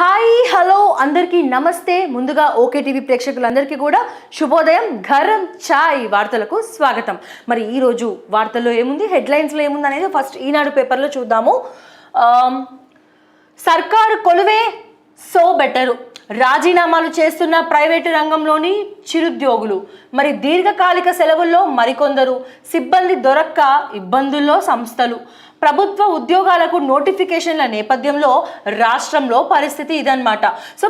Hi hello అందరికీ నమస్తే. ముందుగా ఓకే టీవీ ప్రేక్షకులందరికీ కూడా శుభోదయం. గరం చాయ్ వార్తలకు స్వాగతం. మరి ఈరోజు వార్తల్లో ఏముంది, హెడ్లైన్స్లో ఏముంది అనేది ఫస్ట్ ఈనాడు పేపర్లో చూద్దాము. సర్కారు కొలువే సో బెటరు, రాజీనామాలు చేస్తున్న ప్రైవేటు రంగంలోని చిరుద్యోగులు. మరి దీర్ఘకాలిక సెలవుల్లో మరికొందరు, సిబ్బంది దొరక్క ఇబ్బందుల్లో సంస్థలు. ప్రభుత్వ ఉద్యోగాలకు నోటిఫికేషన్ల నేపథ్యంలో రాష్ట్రంలో పరిస్థితి ఇదన్నమాట. సో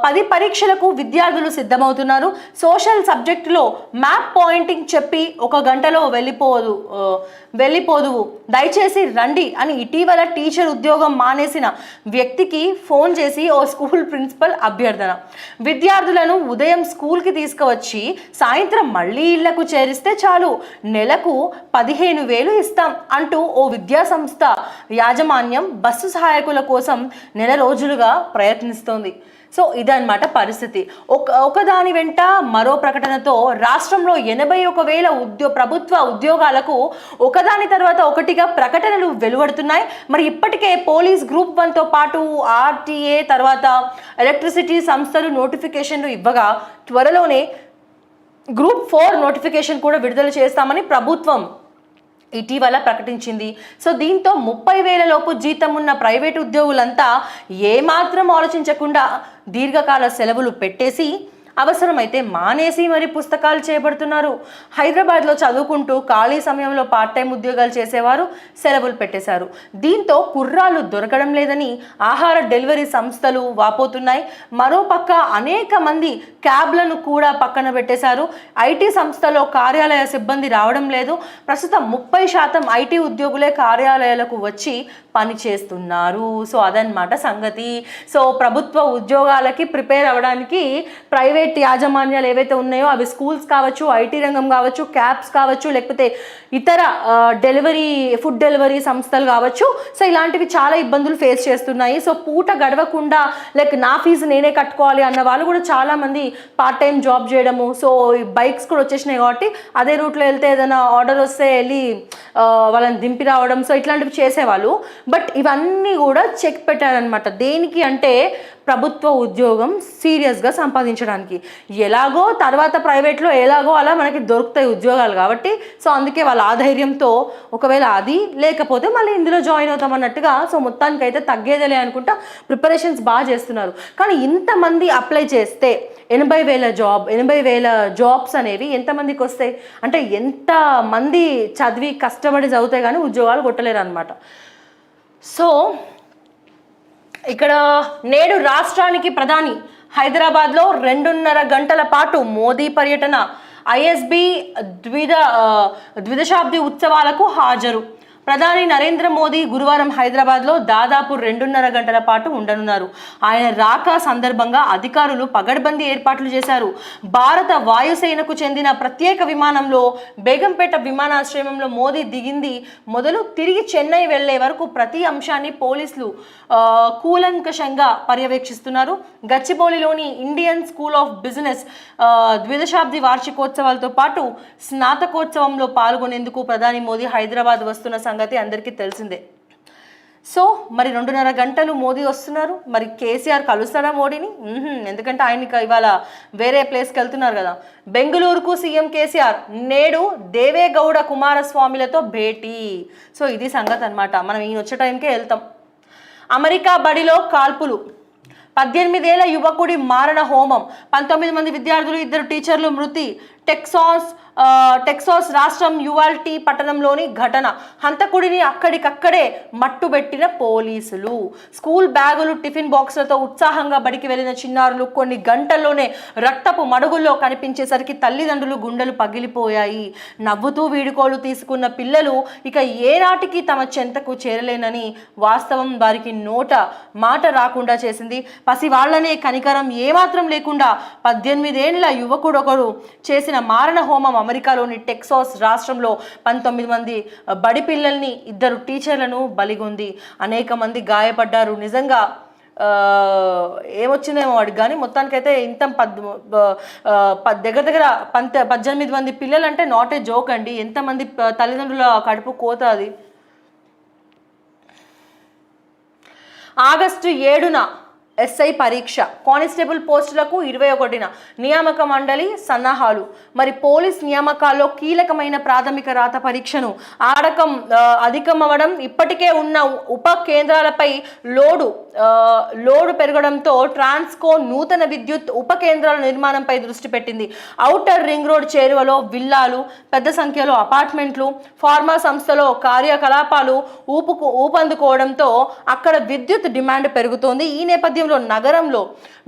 పది పరీక్షలకు విద్యార్థులు సిద్ధమవుతున్నారు. సోషల్ సబ్జెక్టులో మ్యాప్ పాయింటింగ్ చెప్పి ఒక గంటలో వెళ్ళిపోదువు దయచేసి రండి అని ఇటీవల టీచర్ ఉద్యోగం మానేసిన వ్యక్తికి ఫోన్ చేసి ఓ స్కూల్ ప్రిన్సిపల్ అభ్యర్థన. విద్యార్థులను ఉదయం స్కూల్కి తీసుకువచ్చి సాయంత్రం మళ్ళీ ఇళ్లకు చేరిస్తే చాలు, నెలకు 15,000 ఇస్తాం అంటూ ఓ విద్యా సంస్థ యాజమాన్యం బస్సు సహాయకుల కోసం నెల రోజులుగా ప్రయత్నిస్తోంది. సో ఇదన్నమాట పరిస్థితి. ఒకదాని వెంట మరో ప్రకటనతో రాష్ట్రంలో 81,000 ప్రభుత్వ ఉద్యోగాలకు ఒకదాని తర్వాత ఒకటిగా ప్రకటనలు వెలువడుతున్నాయి. మరి ఇప్పటికే పోలీస్ గ్రూప్ 1తో పాటు ఆర్టీఏ తర్వాత ఎలక్ట్రిసిటీ సంస్థలు నోటిఫికేషన్లు ఇవ్వగా త్వరలోనే గ్రూప్ 4 నోటిఫికేషన్ కూడా విడుదల చేస్తామని ప్రభుత్వం ఇటీవల ప్రకటించింది. సో దీంతో 30,000 లోపు జీతం ఉన్న ప్రైవేటు ఉద్యోగులంతా ఏమాత్రం ఆలోచించకుండా దీర్ఘకాల సెలవులు పెట్టేసి అవసరమైతే మానేసి మరి పుస్తకాలు చేపడుతున్నారు. హైదరాబాద్లో చదువుకుంటూ ఖాళీ సమయంలో పార్ట్ టైం ఉద్యోగాలు చేసేవారు సెలవులు పెట్టేశారు. దీంతో కుర్రాళ్ళు దొరకడం లేదని ఆహార డెలివరీ సంస్థలు వాపోతున్నాయి. మరోపక్క అనేక మంది క్యాబ్లను కూడా పక్కన పెట్టేశారు. ఐటీ సంస్థలో కార్యాలయ సిబ్బంది రావడం లేదు. ప్రస్తుతం 30% ఐటీ ఉద్యోగులే కార్యాలయాలకు వచ్చి పని చేస్తున్నారు. సో అదనమాట సంగతి. సో ప్రభుత్వ ఉద్యోగాలకి ప్రిపేర్ అవ్వడానికి ప్రైవేట్ యాజమాన్యాలు ఏవైతే ఉన్నాయో అవి స్కూల్స్ కావచ్చు, ఐటీ రంగం కావచ్చు, క్యాబ్స్ కావచ్చు, లేకపోతే ఇతర ఫుడ్ డెలివరీ సంస్థలు కావచ్చు. సో ఇలాంటివి చాలా ఇబ్బందులు ఫేస్ చేస్తున్నాయి. సో పూట గడవకుండా నా ఫీజు నేనే కట్టుకోవాలి అన్న వాళ్ళు కూడా చాలామంది పార్ట్ టైం జాబ్ చేయడము. సో బైక్స్ కూడా వచ్చేసినాయి కాబట్టి అదే రూట్లో వెళ్తే ఏదైనా ఆర్డర్ వస్తే వెళ్ళి వాళ్ళని దింపి రావడం, సో ఇట్లాంటివి చేసేవాళ్ళు. బట్ ఇవన్నీ కూడా చెక్ పెట్టారనమాట. దేనికి అంటే ప్రభుత్వ ఉద్యోగం సీరియస్గా సంపాదించడానికి. ఎలాగో తర్వాత ప్రైవేట్లో ఎలాగో అలా మనకి దొరుకుతాయి ఉద్యోగాలు కాబట్టి, సో అందుకే వాళ్ళ ఆధైర్యంతో ఒకవేళ అది లేకపోతే మళ్ళీ ఇందులో జాయిన్ అవుతాం అన్నట్టుగా. సో మొత్తానికైతే తగ్గేదేలే అనుకుంటా ప్రిపరేషన్స్ బాగా చేస్తున్నారు. కానీ ఇంతమంది అప్లై చేస్తే 80,000 జాబ్స్ అనేవి ఎంతమందికి వస్తాయి అంటే ఎంతమంది చదివి కష్టపడి చదివితే కానీ ఉద్యోగాలు కొట్టలేరు అనమాట. సో ఇక్కడ నేడు రాష్ట్రానికి ప్రధాని హైదరాబాద్లో 2.5 గంటల పాటు మోదీ పర్యటన. ఐఎస్బి ద్విదశాబ్ది ఉత్సవాలకు హాజరు. ప్రధాని నరేంద్ర మోదీ గురువారం హైదరాబాద్లో దాదాపు 2.5 గంటల పాటు ఉండనున్నారు. ఆయన రాక సందర్భంగా అధికారులు పగడ్బందీ ఏర్పాట్లు చేశారు. భారత వాయుసేనకు చెందిన ప్రత్యేక విమానంలో బేగంపేట విమానాశ్రయంలో మోదీ దిగింది మొదలు తిరిగి చెన్నై వెళ్లే వరకు ప్రతి అంశాన్ని పోలీసులు కూలంకషంగా పర్యవేక్షిస్తున్నారు. గచ్చిబౌలిలోని ఇండియన్ స్కూల్ ఆఫ్ బిజినెస్ ద్విదశాబ్ది వార్షికోత్సవాలతో పాటు స్నాతకోత్సవంలో పాల్గొనేందుకు ప్రధాని మోదీ హైదరాబాద్ వస్తున్న సంగతి అందరికీ తెలిసిందే. సో మరి 2.5 గంటలు మోదీ వస్తున్నారు. మరి కేసీఆర్ కలుస్తాడా మోడీని? ఎందుకంటే ఆయనకి ఇవాళ వేరే ప్లేస్కి వెళ్తున్నారు కదా. బెంగళూరుకు సీఎం కేసీఆర్ నేడు దేవేగౌడ కుమారస్వామిలతో భేటీ. సో ఇది సంగతి అనమాట. మనం ఈయన వచ్చే టైంకే వెళ్తాం. అమెరికా బడిలో కాల్పులు, 18 ఏళ్ల యువకుడి మారణ హోమం, 19 మంది విద్యార్థులు, 2 టీచర్లు మృతి. టెక్సాస్ రాష్ట్రం యువాల్టీ పట్టణంలోని ఘటన. హంతకుడిని అక్కడికక్కడే మట్టుబెట్టిన పోలీసులు. స్కూల్ బ్యాగులు, టిఫిన్ బాక్సులతో ఉత్సాహంగా బడికి వెళ్లిన చిన్నారులు కొన్ని గంటల్లోనే రక్తపు మడుగుల్లో కనిపించేసరికి తల్లిదండ్రులు గుండెలు పగిలిపోయాయి. నవ్వుతూ వీడుకోలు తీసుకున్న పిల్లలు ఇక ఏనాటికి తమ చెంతకు చేరలేనని వాస్తవం వారికి నోట మాట రాకుండా చేసింది. పసివాళ్లనే కనికరం ఏమాత్రం లేకుండా 18 ఏళ్ల యువకుడొకరు చేసిన మారణ హోమం అమెరికాలోని టెక్సాస్ రాష్ట్రంలో 19 మంది బడి పిల్లల్ని, 2 టీచర్లను బలిగొంది. అనేక మంది గాయపడ్డారు. నిజంగా ఏమొచ్చిందేమో వాడికి కానీ మొత్తానికైతే ఇంత దగ్గర 18 మంది పిల్లలు అంటే నాట్ ఏ జోక్ అండి. ఎంతమంది తల్లిదండ్రుల కడుపు కోత అది. ఆగస్టు 7న ఎస్ఐ పరీక్ష, కానిస్టేబుల్ పోస్టులకు 21న నియామక మండలి సన్నాహాలు. మరి పోలీస్ నియామకాల్లో కీలకమైన ప్రాథమిక రాత పరీక్షను ఆడకం అధికమవడం, ఇప్పటికే ఉన్న ఉప కేంద్రాలపై లోడు పెరగడంతో ట్రాన్స్కో నూతన విద్యుత్ ఉప కేంద్రాల నిర్మాణంపై దృష్టి పెట్టింది. ఔటర్ రింగ్ రోడ్ చేరువలో విల్లాలు, పెద్ద సంఖ్యలో అపార్ట్మెంట్లు, ఫార్మా సంస్థలో కార్యకలాపాలు ఊపందుకోవడంతో అక్కడ విద్యుత్ డిమాండ్ పెరుగుతోంది. ఈ నేపథ్యంలో నగరంలో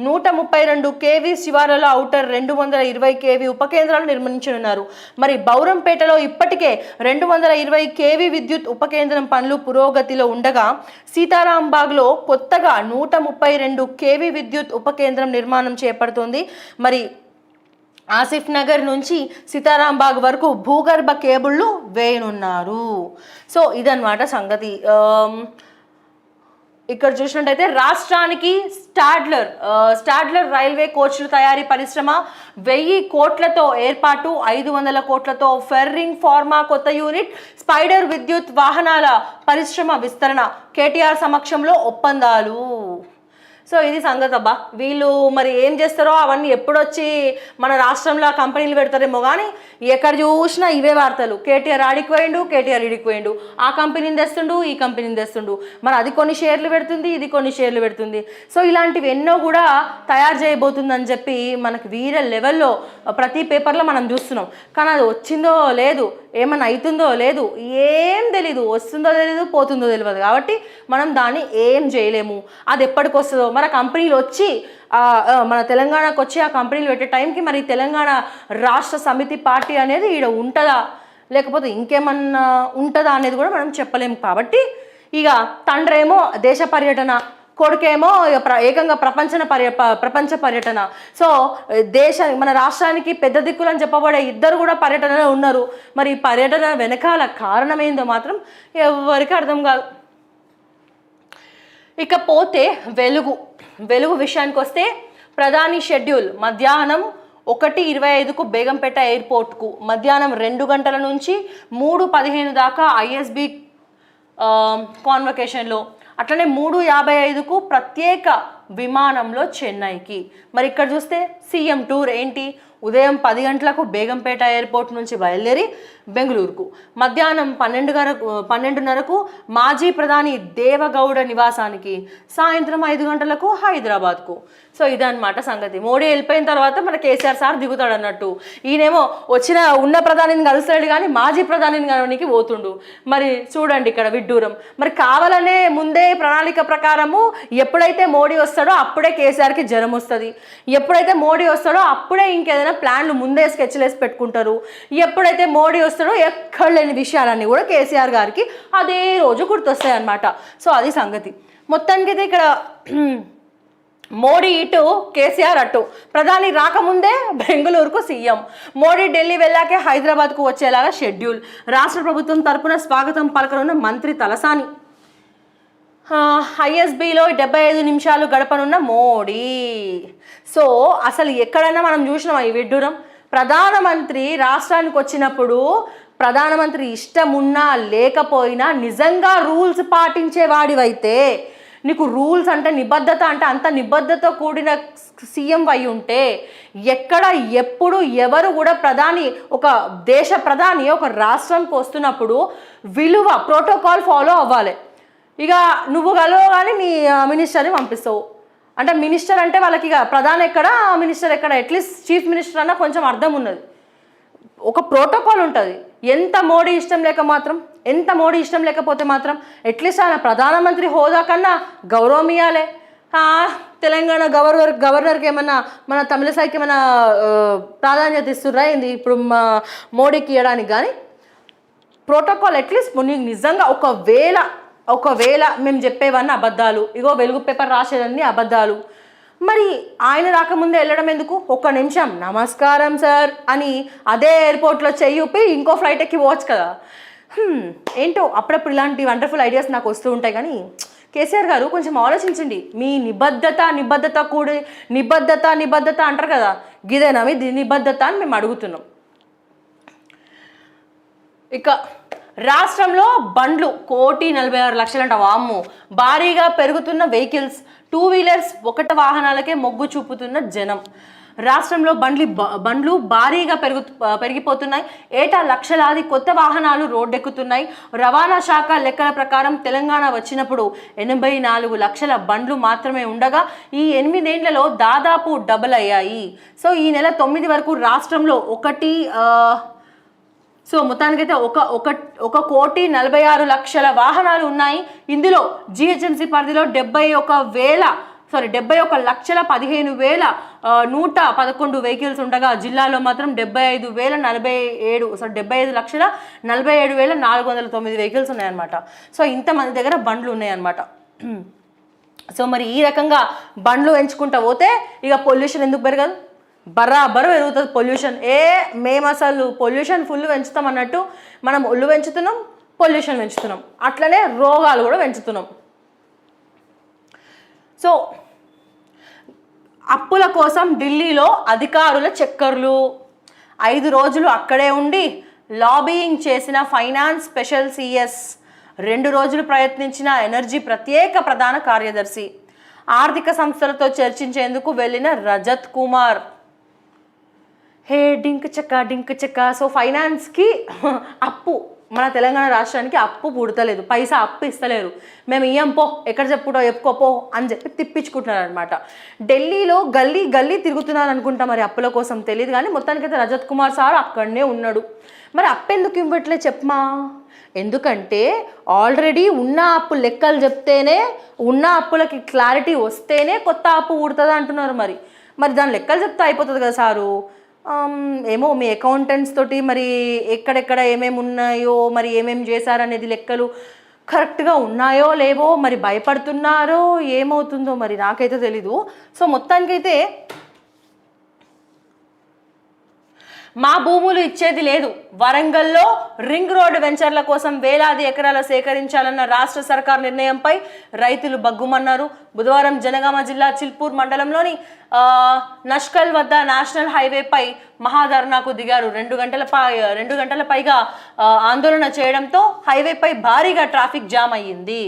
132 kV శివార్లలో ఔటర్ 220 kV ఉప కేంద్రాలు నిర్మించనున్నారు. మరి బౌరంపేటలో ఇప్పటికే 220 kV విద్యుత్ ఉప కేంద్రం పనులు పురోగతిలో ఉండగా, సీతారాంబాగ్లో కొత్తగా 132 kV విద్యుత్ ఉప కేంద్రం నిర్మాణం చేపడుతోంది. మరి ఆసిఫ్ నగర్ నుంచి సీతారాంబాగ్ వరకు భూగర్భ కేబుళ్ళు వేయనున్నారు. సో ఇదన్నమాట సంగతి. ఇక్కడ చూసినట్టయితే రాష్ట్రానికి స్టాడ్లర్ రైల్వే కోచ్ల తయారీ పరిశ్రమ 1000 కోట్లతో ఏర్పాటు, 500 కోట్లతో ఫెర్రింగ్ ఫార్మా కొత్త యూనిట్, స్పైడర్ విద్యుత్ వాహనాల పరిశ్రమ విస్తరణ, కేటీఆర్ సమక్షంలో ఒప్పందాలు. సో ఇది సంగతి అబ్బా. వీళ్ళు మరి ఏం చేస్తారో అవన్నీ ఎప్పుడొచ్చి మన రాష్ట్రంలో కంపెనీలు పెడతారేమో, కానీ ఎక్కడ చూసినా ఇవే వార్తలు. కేటీఆర్ ఆడికిపోయిండు, కేటీఆర్ ఇడికిపోయిండు, ఆ కంపెనీని తెస్తుండు, ఈ కంపెనీని తెస్తుండు, మరి అది కొన్ని షేర్లు పెడుతుంది, ఇది కొన్ని షేర్లు పెడుతుంది. సో ఇలాంటివి ఎన్నో కూడా తయారు చేయబోతుందని చెప్పి మనకి వీరే లెవెల్లో ప్రతి పేపర్లో మనం చూస్తున్నాం. కానీ అది వచ్చిందో లేదు, ఏమన్నా అవుతుందో లేదు, ఏం తెలీదు, వస్తుందో తెలీదు, పోతుందో తెలియదు. కాబట్టి మనం దాన్ని ఏం చేయలేము. అది ఎప్పటికి వస్తుందో, మన కంపెనీలు వచ్చి మన తెలంగాణకు వచ్చి ఆ కంపెనీలు పెట్టే టైంకి మరి తెలంగాణ రాష్ట్ర సమితి పార్టీ అనేది ఈడ ఉంటుందా, లేకపోతే ఇంకేమన్నా ఉంటుందా అనేది కూడా మనం చెప్పలేము. కాబట్టి ఇక తండ్రేమో దేశ పర్యటన, కొడుకేమో ఏకంగా ప్రపంచ పర్యటన. సో మన రాష్ట్రానికి పెద్ద దిక్కులని చెప్పబడే ఇద్దరు కూడా పర్యటనలో ఉన్నారు. మరి ఈ పర్యటన వెనకాల కారణం ఏందో మాత్రం ఎవరికి అర్థం కాదు. ఇకపోతే వెలుగు విషయానికి వస్తే, ప్రధాని షెడ్యూల్ మధ్యాహ్నం 1:25కు బేగంపేట ఎయిర్పోర్ట్కు, మధ్యాహ్నం 2 గంటల నుంచి 3:15 దాకా ISB కాన్వకేషన్లో, అట్లనే 3:55కు ప్రత్యేక విమానంలో చెన్నైకి. మరి ఇక్కడ చూస్తే సీఎం టూర్ ఏంటి? ఉదయం 10 గంటలకు బేగంపేట ఎయిర్పోర్ట్ నుంచి బయలుదేరి బెంగళూరుకు, మధ్యాహ్నం 12:30కు మాజీ ప్రధాని దేవగౌడ నివాసానికి, సాయంత్రం 5 గంటలకు హైదరాబాద్కు. సో ఇదన్నమాట సంగతి. మోడీ వెళ్ళిపోయిన తర్వాత మన కేసీఆర్ సార్ దిగుతాడు అన్నట్టు. ఈయనేమో ఉన్న ప్రధానిని కలుస్తాడు కానీ మాజీ ప్రధానిని కలవడానికి పోతుండు. మరి చూడండి ఇక్కడ విడ్డూరం. మరి కావాలనే ముందే ప్రణాళిక ప్రకారము ఎప్పుడైతే మోడీ వస్తాడో అప్పుడే కేసీఆర్కి జ్వరం వస్తుంది, ఎప్పుడైతే మోడీ వస్తాడో అప్పుడే ఇంకేదైనా ప్లాన్లు ముందే స్కెచ్లు వేసి పెట్టుకుంటారు. ఎప్పుడైతే మోడీ వస్తాడో ఎక్కడ లేని విషయాలన్నీ కూడా కేసీఆర్ గారికి అదే రోజు గుర్తొస్తాయి అన్నమాట. సో అది సంగతి. మొత్తానికి ఇక్కడ మోడీ ఇటు, కేసీఆర్ అటు. ప్రధాని రాకముందే బెంగళూరుకు సీఎం, మోడీ ఢిల్లీ వెళ్ళాకే హైదరాబాద్కు వచ్చేలాగా షెడ్యూల్. రాష్ట్ర ప్రభుత్వం తరపున స్వాగతం పలకనున్న మంత్రి తలసాని. ISBలో 75 నిమిషాలు గడపనున్న మోడీ. సో అసలు ఎక్కడైనా మనం చూసినాం ఈ విడ్డూరం. ప్రధానమంత్రి రాష్ట్రానికి వచ్చినప్పుడు ప్రధానమంత్రి ఇష్టమున్నా లేకపోయినా నిజంగా రూల్స్ పాటించేవాడివైతే, నీకు రూల్స్ అంటే నిబద్ధత అంటే అంత నిబద్ధత కూడిన సీఎం అయి ఉంటే ఎక్కడ ఎప్పుడు ఎవరు కూడా ఒక దేశ ప్రధాని ఒక రాష్ట్రానికి వస్తున్నప్పుడు విలువ ప్రోటోకాల్ ఫాలో అవ్వాలి. ఇక నువ్వు కలవగానే నీ మినిస్టర్ని పంపిస్తావు. అంటే మినిస్టర్ అంటే వాళ్ళకి ఇక ప్రధాని ఎక్కడ, మినిస్టర్ ఎక్కడ, అట్లీస్ట్ చీఫ్ మినిస్టర్ అన్న కొంచెం అర్థం ఉన్నది. ఒక ప్రోటోకాల్ ఉంటుంది. ఎంత మోడీ ఇష్టం లేకపోతే మాత్రం అట్లీస్ట్ ఆయన ప్రధానమంత్రి హోదా కన్నా గౌరవం ఇవ్వాలి. తెలంగాణ గవర్నర్కి ఏమన్నా మన తమిళసాయికి ఏమైనా ప్రాధాన్యత ఇస్తుర్రా ఏంది ఇప్పుడు మోడీకి ఇవ్వడానికి? కానీ ప్రోటోకాల్ అట్లీస్ట్ నీకు నిజంగా ఒకవేళ మేము చెప్పేవన్నీ అబద్ధాలు, ఇగో వెలుగు పేపర్ రాసేదన్నీ అబద్ధాలు, మరి ఆయన రాకముందే వెళ్ళడం ఎందుకు? 1 నిమిషం నమస్కారం సార్ అని అదే ఎయిర్పోర్ట్లో చెయ్యూపి ఇంకో ఫ్లైట్ ఎక్కి పోవచ్చు కదా. ఏంటో అప్పుడప్పుడు ఇలాంటి వండర్ఫుల్ ఐడియాస్ నాకు వస్తూ ఉంటాయి. కానీ కేసీఆర్ గారు కొంచెం ఆలోచించండి. మీ నిబద్ధత అంటారు కదా, గిదేనా మీ నిబద్ధత అని మేము అడుగుతున్నాం. ఇక రాష్ట్రంలో బండ్లు 1,46,00,000 అంట. వామ్ము. భారీగా పెరుగుతున్న వెహికల్స్, 2 వీలర్స్, ఒకట వాహనాలకే మొగ్గు చూపుతున్న జనం. రాష్ట్రంలో బండ్లు భారీగా పెరిగిపోతున్నాయి. ఏటా లక్షలాది కొత్త వాహనాలు రోడ్డెక్కుతున్నాయి. రవాణా శాఖ లెక్కల ప్రకారం తెలంగాణ వచ్చినప్పుడు 84 లక్షల బండ్లు మాత్రమే ఉండగా ఈ 8 ఏళ్లలో దాదాపు డబుల్ అయ్యాయి. సో ఈ నెల 9 వరకు రాష్ట్రంలో మొత్తానికైతే 1,46,00,000 వాహనాలు ఉన్నాయి. ఇందులో జిహెచ్ఎంసీ పరిధిలో 71,15,111 వెహికల్స్ ఉండగా జిల్లాలో మాత్రం 75,47,409 వెహికల్స్ ఉన్నాయన్నమాట. సో ఇంతమంది దగ్గర బండ్లు ఉన్నాయన్నమాట. సో మరి ఈ రకంగా బండ్లు ఎంచుకుంటా పోతే ఇక పొల్యూషన్ ఎందుకు పెరగదు? బరాబరు పెరుగుతుంది పొల్యూషన్. మేము అసలు పొల్యూషన్ ఫుల్ పెంచుతాం అన్నట్టు మనం ఒళ్ళు పెంచుతున్నాం, పొల్యూషన్ పెంచుతున్నాం, అట్లనే రోగాలు కూడా పెంచుతున్నాం. సో అప్పుల కోసం ఢిల్లీలో అధికారుల చక్కర్లు. 5 రోజులు అక్కడే ఉండి లాబియింగ్ చేసిన ఫైనాన్స్ స్పెషల్ సిఎస్, 2 రోజులు ప్రయత్నించిన ఎనర్జీ ప్రత్యేక ప్రధాన కార్యదర్శి, ఆర్థిక సంస్థలతో చర్చించేందుకు వెళ్ళిన రజత్ కుమార్. డింక్ చెక్క. సో ఫైనాన్స్కి అప్పు, మన తెలంగాణ రాష్ట్రానికి అప్పు పుడతలేదు, పైసా అప్పు ఇస్తలేరు, మేము ఇయ్యం పో, ఎక్కడ చెప్పుకోపో అని చెప్పి తిప్పించుకుంటున్నారు అనమాట. ఢిల్లీలో గల్లీ తిరుగుతున్నారు అనుకుంటా, మరి అప్పుల కోసం తెలియదు కానీ మొత్తానికైతే రజత్ కుమార్ సార్ అక్కడనే ఉన్నాడు. మరి అప్పెందుకు ఇవ్వట్లే చెప్పమా? ఎందుకంటే ఆల్రెడీ ఉన్న అప్పు లెక్కలు చెప్తేనే, ఉన్న అప్పులకి క్లారిటీ వస్తేనే కొత్త అప్పు పుడుతుంది అంటున్నారు. మరి దాని లెక్కలు చెప్తే అయిపోతుంది కదా సారు. ఏమో మీ అకౌంటెంట్స్ తోటి మరి ఎక్కడెక్కడ ఏమేమి ఉన్నాయో, మరి ఏమేమి చేశారనేది లెక్కలు కరెక్ట్గా ఉన్నాయో లేవో, మరి భయపడుతున్నారో ఏమవుతుందో మరి నాకైతే తెలీదు. సో మొత్తానికైతే మా భూములు ఇచ్చేది లేదు, వరంగల్లో రింగ్ రోడ్డు వెంచర్ల కోసం వేలాది ఎకరాల సేకరించాలన్న రాష్ట్ర సర్కార్ నిర్ణయంపై రైతులు బగ్గుమన్నారు. బుధవారం జనగామ జిల్లా చిల్పూర్ మండలంలోని నష్కల్ వద్ద నేషనల్ హైవేపై మహాధర్నాకు దిగారు. 2 గంటల పైగా ఆందోళన చేయడంతో హైవేపై భారీగా ట్రాఫిక్ జామ్ అయ్యింది.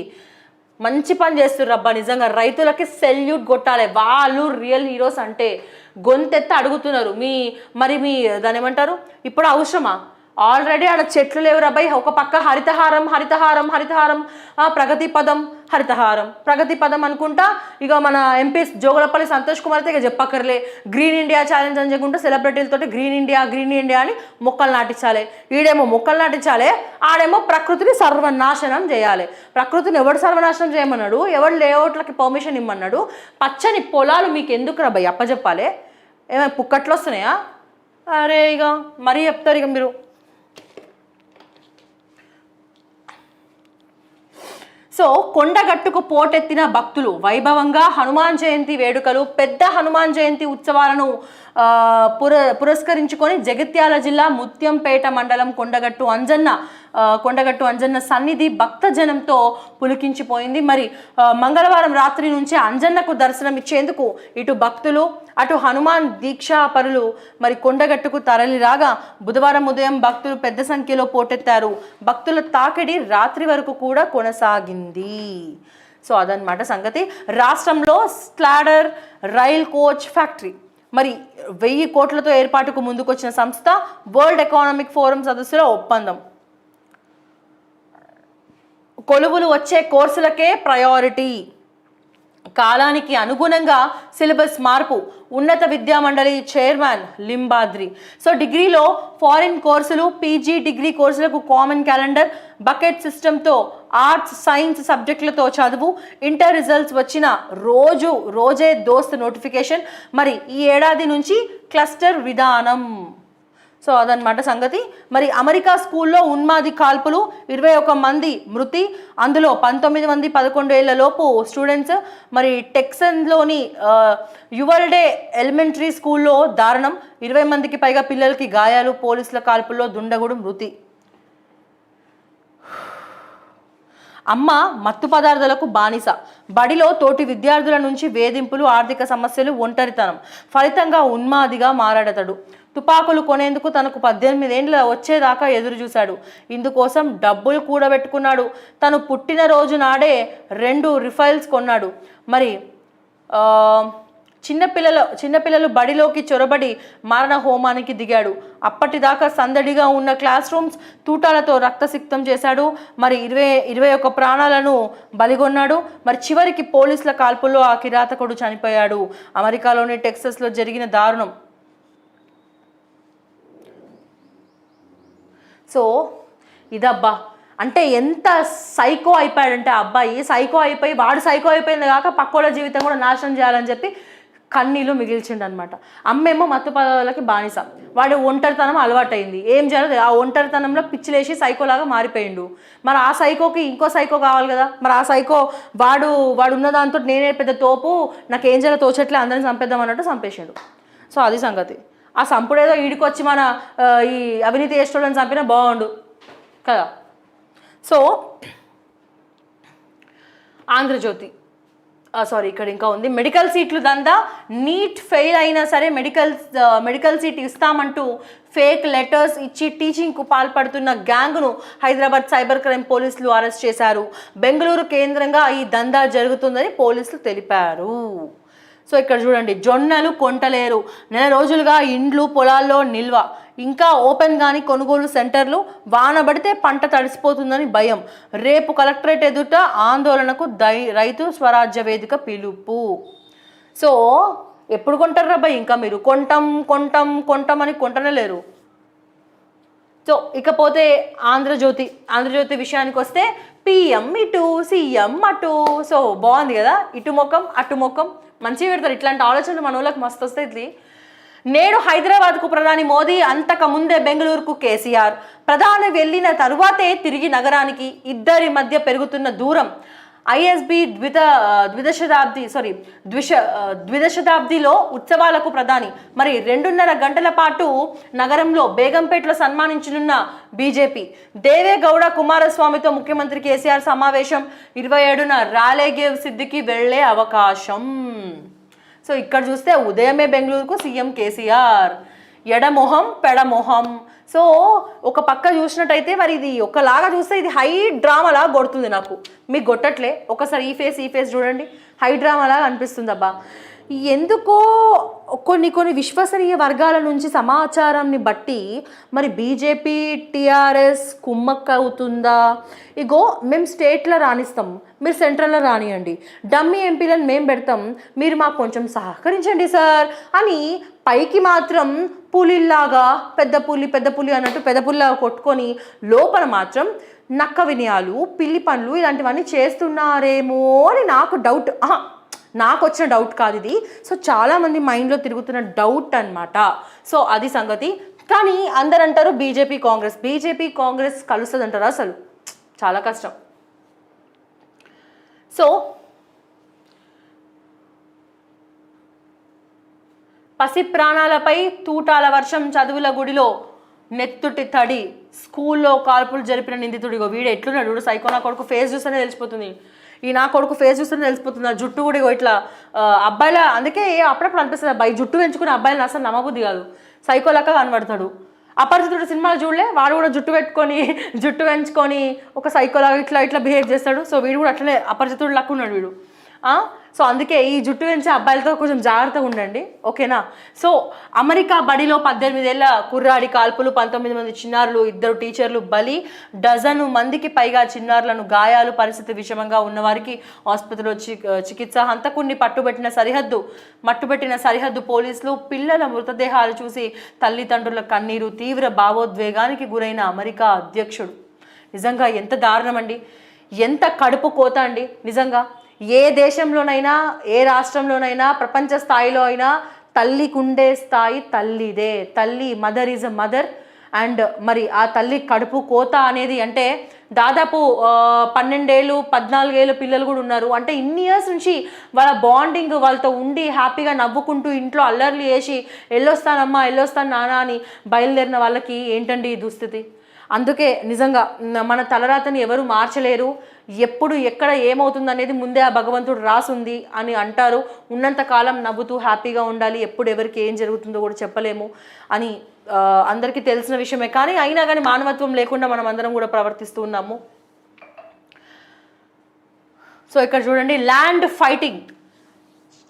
మంచి పని చేస్తుర్రు అబ్బా, నిజంగా రైతులకి సెల్యూట్ కొట్టాలి. వాళ్ళు రియల్ హీరోస్. అంటే గొంతెత్తి అడుగుతున్నారు. మీ దాని ఏమంటారు, ఇప్పుడు అవసరమా? ఆల్రెడీ ఆడ చెట్లు లేవు రాబాయి. ఒక పక్క హరితహారం, ప్రగతి పదం అనుకుంటా. ఇక మన ఎంపీ జోగులపల్లి సంతోష్ కుమార్ అయితే ఇక చెప్పక్కర్లే, గ్రీన్ ఇండియా ఛాలెంజ్ అని చెప్పుకుంటూ సెలబ్రిటీలతోటి గ్రీన్ ఇండియా అని మొక్కలు నాటించాలి. ఈడేమో మొక్కలు నాటించాలి, ఆడేమో ప్రకృతిని సర్వనాశనం చేయాలి. ప్రకృతిని ఎవడు సర్వనాశనం చేయమన్నాడు? ఎవడు లేఅవుట్లకి పర్మిషన్ ఇమ్మన్నాడు? పచ్చని పొలాలు మీకు ఎందుకు రాబాయి అప్పచెప్పాలి? ఏమైనా పుక్కట్లు వస్తున్నాయా? అరే ఇక మరీ చెప్తారు ఇక మీరు. సో కొండగట్టుకు పోటెత్తిన భక్తులు, వైభవంగా హనుమాన్ జయంతి వేడుకలు. పెద్ద హనుమాన్ జయంతి ఉత్సవాలను పురస్కరించుకొని జగిత్యాల జిల్లా ముత్యంపేట మండలం కొండగట్టు అంజన్న సన్నిధి భక్తజనంతో పులికించిపోయింది. మరి మంగళవారం రాత్రి నుంచి అంజన్నకు దర్శనం ఇచ్చేందుకు ఇటు భక్తులు అటు హనుమాన్ దీక్షా పరులు మరి కొండగట్టుకు తరలి రాగా బుధవారం ఉదయం భక్తులు పెద్ద సంఖ్యలో పోటెత్తారు. భక్తుల తాకిడి రాత్రి వరకు కూడా కొనసాగింది. సో అదనమాట సంగతి. రాష్ట్రంలో స్లాడర్ రైల్ కోచ్ ఫ్యాక్టరీ మరి 1000 కోట్లతో ఏర్పాటుకు ముందుకొచ్చిన సంస్థ. వరల్డ్ ఎకనామిక్ ఫోరం సదస్సులో ఒప్పందం. కొలువులు వచ్చే కోర్సులకే ప్రయారిటీ. కాలానికి అనుగుణంగా సిలబస్ మార్పు. ఉన్నత విద్యామండలి చైర్మన్ లింబాద్రి. సో డిగ్రీలో ఫారిన్ కోర్సులు, పీజీ డిగ్రీ కోర్సులకు కామన్ క్యాలెండర్, బకెట్ సిస్టంతో ఆర్ట్స్ సైన్స్ సబ్జెక్టులతో చదువు. ఇంటర్ రిజల్ట్స్ వచ్చిన రోజే దోస్త్ నోటిఫికేషన్. మరి ఈ ఏడాది నుంచి క్లస్టర్ విధానం. సో అదనమాట సంగతి. మరి అమెరికా స్కూల్లో ఉన్మాది కాల్పులు, 21 మంది మృతి, అందులో 19 మంది 11 ఏళ్ల లోపు స్టూడెంట్స్. మరి టెక్సన్లోని యువల్డే ఎలిమెంటరీ స్కూల్లో దారుణం, 20 మందికి పైగా పిల్లలకి గాయాలు, పోలీసుల కాల్పుల్లో దుండగుడు మృతి. అమ్మ మత్తు పదార్థాలకు బానిస. బడిలో తోటి విద్యార్థుల నుంచి వేధింపులు, ఆర్థిక సమస్యలు, ఒంటరితనం. ఫలితంగా ఉన్మాదిగా మారాడతడు. తుపాకులు కొనేందుకు తనకు 18 ఏండ్ల వచ్చేదాకా ఎదురు చూశాడు. ఇందుకోసం డబ్బులు కూడబెట్టుకున్నాడు. తను పుట్టినరోజు నాడే 2 రిఫైల్స్ కొన్నాడు. మరి చిన్నపిల్లలు బడిలోకి చొరబడి మారణ హోమానికి దిగాడు. అప్పటిదాకా సందడిగా ఉన్న క్లాస్ రూమ్స్ తూటాలతో రక్తసిక్తం చేశాడు. మరి 21 ప్రాణాలను బలిగొన్నాడు. మరి చివరికి పోలీసుల కాల్పుల్లో ఆ కిరాతకుడు చనిపోయాడు. అమెరికాలోని టెక్సస్లో జరిగిన దారుణం. సో ఇదబ్బా, అంటే ఎంత సైకో అయిపోయాడంటే అబ్బాయి, సైకో అయిపోయి వాడు సైకో అయిపోయింది కాక పక్కోళ్ళ జీవితం కూడా నాశనం చేయాలని చెప్పి కన్నీళ్ళు మిగిల్చిండు అనమాట. అమ్మేమో మత్తు పదార్థాలకి బానిస, వాడు ఒంటరితనం అలవాటైంది. ఏం చేయాలి, ఆ ఒంటరితనంలో పిచ్చిలేసి సైకోలాగా మారిపోయిండు. మరి ఆ సైకోకి ఇంకో సైకో కావాలి కదా. మరి ఆ సైకో వాడు ఉన్న దాంతో నేనే పెద్ద తోపు, నాకు ఏం చేయాలో తోచట్లే, అందరిని చంపేద్దాం అన్నట్టు చంపేసాడు. సో అది సంగతి. ఆ సంపుడేదో ఈడికొచ్చి మన ఈ అవినీతి చేసేటోళ్ళని చంపినా బాగుండు కదా. సో ఆంధ్రజ్యోతి ఇక్కడ ఇంకా ఉంది. మెడికల్ సీట్లు దందా, నీట్ ఫెయిల్ అయినా సరే మెడికల్ సీట్ ఇస్తామంటూ ఫేక్ లెటర్స్ ఇచ్చి టీచింగ్కు పాల్పడుతున్న గ్యాంగ్ను హైదరాబాద్ సైబర్ క్రైమ్ పోలీసులు అరెస్ట్ చేశారు. బెంగళూరు కేంద్రంగా ఈ దందా జరుగుతుందని పోలీసులు తెలిపారు. సో ఇక్కడ చూడండి, జొన్నలు కొంటలేరు, నెల రోజులుగా ఇండ్లు పొలాల్లో నిల్వ, ఇంకా ఓపెన్ కాని కొనుగోలు సెంటర్లు, వాన పడితే పంట తడిసిపోతుందని భయం, రేపు కలెక్టరేట్ ఎదుట ఆందోళనకు రైతు స్వరాజ్య వేదిక పిలుపు. సో ఎప్పుడు కొంటారు రాబాయ్, ఇంకా మీరు కొంటాం అని కొంటనే లేరు. సో ఇకపోతే ఆంధ్రజ్యోతి విషయానికి వస్తే పిఎం ఇటు సీఎం అటు. సో బాగుంది కదా, ఇటు ముఖం అటు ముఖం మంచిగా పెడతారు. ఇట్లాంటి ఆలోచనలు మన వాళ్ళకి మస్తు వస్తాయి. నేడు హైదరాబాద్కు ప్రధాని మోదీ, అంతకు ముందే బెంగళూరుకు కేసీఆర్. ప్రధాని వెళ్ళిన తరువాతే తిరిగి నగరానికి. ఇద్దరి మధ్య పెరుగుతున్న దూరం. ఐఎస్బి ద్విదశతాబ్దిలో ఉత్సవాలకు ప్రధాని. మరి 2.5 గంటల పాటు నగరంలో బేగంపేటలో సన్మానించనున్న బీజేపీ. దేవేగౌడ కుమారస్వామితో ముఖ్యమంత్రి కేసీఆర్ సమావేశం. 27న రాలేగేవ్ సిద్దికి వెళ్లే అవకాశం. సో ఇక్కడ చూస్తే ఉదయమే బెంగళూరుకు సీఎం కేసీఆర్. ఎడమొహం పెడమొహం. సో ఒక పక్క చూసినట్టయితే మరి ఇది ఒకలాగా చూస్తే ఇది హై డ్రామా లాగా కొడుతుంది నాకు. మీకు కొట్టట్లే, ఒకసారి ఈ ఫేస్ చూడండి, హై డ్రామా లాగా అనిపిస్తుంది అబ్బా. ఎందుకో కొన్ని విశ్వసనీయ వర్గాల నుంచి సమాచారాన్ని బట్టి మరి బీజేపీ టీఆర్ఎస్ కుమ్మక్క అవుతుందా. ఇగో మేము స్టేట్లో రాణిస్తాం, మీరు సెంట్రల్లో రానియండి, డమ్మీ ఎంపీలను మేము పెడతాం, మీరు మాకు కొంచెం సహకరించండి సార్ అని పైకి మాత్రం పులిలాగా పెద్ద పులి అన్నట్టు పెద్ద పులిలాగా కొట్టుకొని లోపల మాత్రం నక్క వినయాలు, పిల్లి పనులు ఇలాంటివన్నీ చేస్తున్నారేమో అని నాకు డౌట్. నాకు వచ్చిన డౌట్ కాదు ఇది. సో చాలామంది మైండ్లో తిరుగుతున్న డౌట్ అనమాట. సో అది సంగతి. కానీ అందరు అంటారు బీజేపీ కాంగ్రెస్ కలుస్తుంది అంటారు. అసలు చాలా కష్టం. సో పసి ప్రాణాలపై తూటాల వర్షం, చదువుల గుడిలో నెత్తుటి తడి, స్కూల్లో కాల్పులు జరిపిన నిందితుడిగో వీడు ఎట్లున్నాడు వీడు సైకో. నా కొడుకు ఫేస్ చూస్తేనే తెలిసిపోతుంది. నా కొడుకు ఫేస్ చూస్తేనే తెలిసిపోతుంది. ఆ జుట్టు కూడా ఇట్లా అబ్బాయిల, అందుకే అప్పుడప్పుడు అనిపిస్తుంది అబ్బాయి జుట్టు పెంచుకుని అబ్బాయిని అసలు నమ్మబుద్ధి కాదు, సైకోలాగా కనబడతాడు. అపరిచితుడు సినిమాలు చూడలే, వాడు కూడా జుట్టు పెంచుకొని ఒక సైకోలాగా ఇట్లా బిహేవ్ చేస్తాడు. సో వీడు కూడా అట్లనే అపరిచితుడు లెక్క ఉన్నాడు వీడు. సో అందుకే ఈ జుట్టు పెంచే అబ్బాయిలతో కొంచెం జాగ్రత్తగా ఉండండి, ఓకేనా. సో అమెరికా బడిలో 18 ఏళ్ల కుర్రాడి కాల్పులు, 19 మంది చిన్నారులు, 2 టీచర్లు బలి, డజను మందికి పైగా చిన్నారులను గాయాలు, పరిస్థితి విషమంగా ఉన్నవారికి ఆసుపత్రిలో చికిత్స. హంతకుణ్ణి మట్టుబెట్టిన సరిహద్దు పోలీసులు. పిల్లల మృతదేహాలు చూసి తల్లిదండ్రుల కన్నీరు. తీవ్ర భావోద్వేగానికి గురైన అమెరికా అధ్యక్షుడు. నిజంగా ఎంత దారుణం అండి, ఎంత కడుపు కోత అండి నిజంగా. ఏ దేశంలోనైనా, ఏ రాష్ట్రంలోనైనా, ప్రపంచ స్థాయిలో అయినా తల్లికి ఉండే స్థాయి తల్లిదే. తల్లి, mother is a mother. And మరి ఆ తల్లి కడుపు కోత అనేది అంటే దాదాపు 12 ఏళ్ళు 14 ఏళ్ళు పిల్లలు కూడా ఉన్నారు. అంటే ఇన్ని ఇయర్స్ నుంచి వాళ్ళ బాండింగ్, వాళ్ళతో ఉండి హ్యాపీగా నవ్వుకుంటూ ఇంట్లో అల్లర్లు చేసి వెళ్ళొస్తానమ్మా వెళ్ళొస్తాను నాన్న అని బయలుదేరిన వాళ్ళకి ఏంటండి ఈ దుస్థితి. అందుకే నిజంగా మన తలరాతని ఎవరు మార్చలేరు. ఎప్పుడు ఎక్కడ ఏమవుతుంది అనేది ముందే ఆ భగవంతుడు రాసుంది అని అంటారు. ఉన్నంతకాలం నవ్వుతూ హ్యాపీగా ఉండాలి. ఎప్పుడు ఎవరికి ఏం జరుగుతుందో కూడా చెప్పలేము అని అందరికీ తెలిసిన విషయమే. కానీ అయినా కానీ మానవత్వం లేకుండా మనం అందరం కూడా ప్రవర్తిస్తూ ఉన్నాము. సో ఇక్కడ చూడండి, ల్యాండ్ ఫైటింగ్.